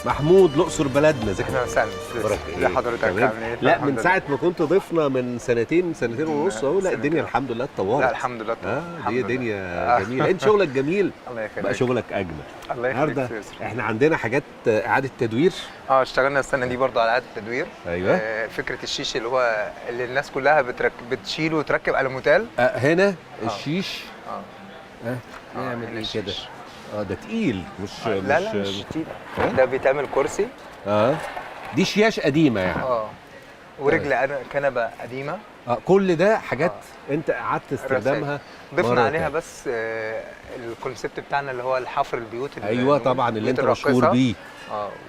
محمود الاقصر بلدنا، ازيك؟ اهلا وسهلا. ازي حضرتك؟ عامل ايه؟ لا من ساعه ما كنت ضيفنا من سنتين ونص اهو، لا الدنيا الحمد لله اتطورت. لا الحمد لله اتطورت. دي دنيا جميله. انت شغلك جميل. الله يخليك. بقى شغلك اجمل. الله يخليك. النهارده احنا عندنا حاجات اعاده تدوير. اشتغلنا السنه دي برضو على اعاده التدوير. ايوه. فكره الشيش اللي الناس كلها بتشيله وتركب الموتال. هنا الشيش. نعمل ايه كده؟ الشيش. ده تقيل مش مش تقيل. ده بيتعمل كرسي. دي شياش قديمه يعني. ورجل كنبه قديمه. كل ده حاجات انت قعدت استخدامها. ضفنا عليها بس الكونسيبت بتاعنا اللي هو الحفر البيوت. ايوه طبعا اللي انت مشهور بيه.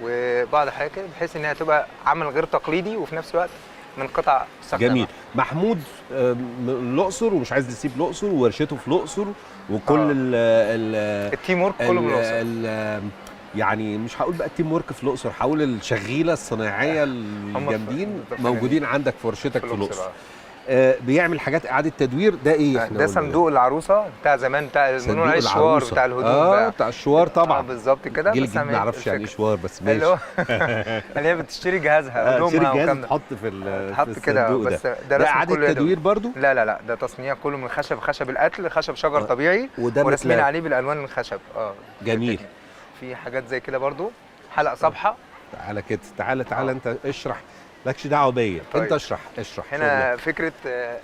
وبعض الحاجات كده بحيث انها تبقى عمل غير تقليدي وفي نفس الوقت من قطع مستخدمه. جميل. محمود من الاقصر ومش عايز يسيب الاقصر وورشته في الاقصر وكل التيم ورك كله من الاقصر. يعني مش هقول بقى التيم ورك في الاقصر، هقول الشغيله الصناعيه الجامدين موجودين عندك في ورشتك في الاقصر. بيعمل حاجات اعاده تدوير. ده ايه؟ ده صندوق العروسه بتاع زمان، بتاع بنقول عليه الشوار بتاع الهدوم. بتاع الشوار طبعا. بالظبط كده. جيل جديد ما يعرفش يعني ايه شوار، بس ماشي. اللي هي بتشتري جهازها هدومها والكلام ده تحط في تحط كده. بس ده رسم اعاده تدوير برضو؟ لا ده تصنيع كله من خشب القتل، خشب شجر طبيعي ورسمين عليه بالالوان الخشب. جميل. في حاجات زي كده برضو. حلقه صبحه. تعالى كده، تعالى انت اشرح. مالكش دعوه بيا. طيب. انت اشرح هنا فكره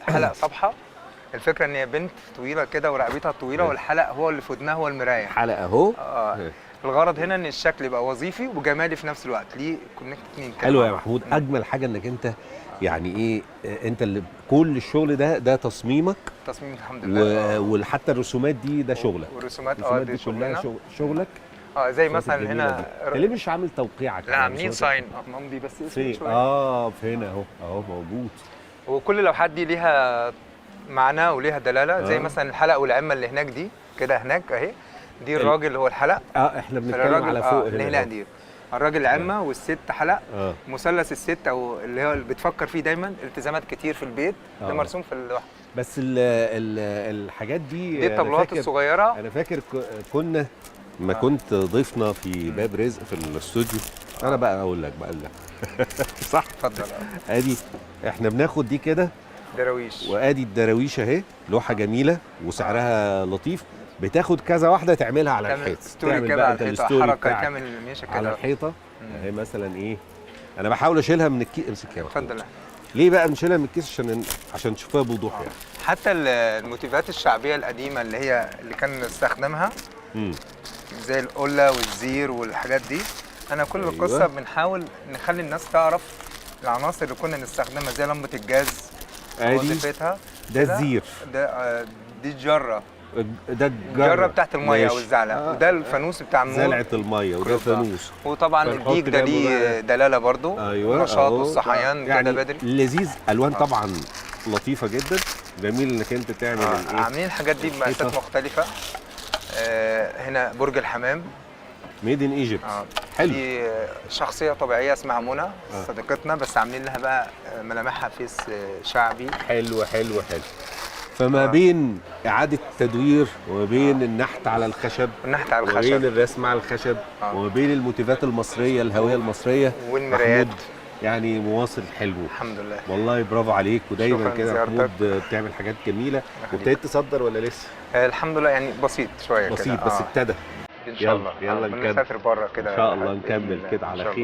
حلقه صبحه. الفكره ان هي بنت طويله كده ورقبتها طويله والحلق هو اللي في ودنها هو المرايه. حلقه اهو. الغرض هنا ان الشكل يبقى وظيفي وجمالي في نفس الوقت. ليه كونكت اتنين كده. حلو يا محمود. اجمل حاجه انك انت يعني ايه، انت اللي كل الشغل ده تصميمك. تصميم الحمد لله. وحتى الرسومات دي شغلك. والرسومات دي كلها شغلك. زي مثلا هنا انت ليه مش عامل توقيعك؟ لا عاملين ساين ممضي بس اسمه شويه. في هنا اهو موجود. وكل لوحات دي ليها معنى وليها دلاله. زي مثلا الحلق والعمه اللي هناك دي كده هناك اهي. دي الراجل اللي هو الحلق. احنا بنتكلم على فوق هنا. دي الراجل العمه والست حلق. مثلث الست او اللي هو اللي بتفكر فيه دايما التزامات كتير في البيت. ده مرسوم في اللوحه. بس الحاجات دي الطبلات الصغيره. انا فاكر كنا ما كنت ضيفنا في باب رزق في الاستوديو. انا بقى اقول لك صح. اتفضل. ادي احنا بناخد دي كده دراويش، وادي الدراويش اهي. لوحه جميله وسعرها لطيف. بتاخد كذا واحده تعملها على الحيطه. تعمل كده على الحيطه حركه تعمل الميشه كده على الحيطه اهي. مثلا ايه، انا بحاول اشيلها من الكيس. امسك يا محمود. اتفضل. ليه بقى بنشيلها من الكيس؟ عشان تشوفها بوضوح يعني. حتى الموتيفات الشعبيه القديمه اللي كان نستخدمها زي القله والزير والحاجات دي. انا كل القصه بنحاول نخلي الناس تعرف العناصر اللي كنا نستخدمها زي لمبه الجاز وظيفتها. ده الزير. دي الجره. ده الجره بتاعت الميه والزعلة. وده الفانوس بتاع النور. زلعه الميه وده فانوس. وطبعا الديك ده ليه دلاله برضو. النشاط والصحيان يعني كده بدري. لذيذ. الوان طبعا لطيفه جدا. جميل انك انت تعمل عاملين الحاجات دي بمقاسات مختلفه. هنا برج الحمام ميد ان ايجيبت. حلو. دي شخصيه طبيعيه اسمها منى صديقتنا، بس عاملين لها بقى ملامحها فيس شعبي. حلو. فما بين اعاده تدوير وما بين النحت على الخشب وما بين الرسم على الخشب وما بين الموتيفات المصريه الهويه المصريه والمرايات. يعني مواصل حلو. الحمد لله. والله برافو عليك. ودايما كده يا محمود بتعمل حاجات جميله. وابتديت تصدر ولا لسه؟ الحمد لله يعني بسيط شويه كده. بسيط بس ابتدى. ان شاء الله. يلا نكمل. نسافر بره كده ان شاء الله نكمل كده على خير.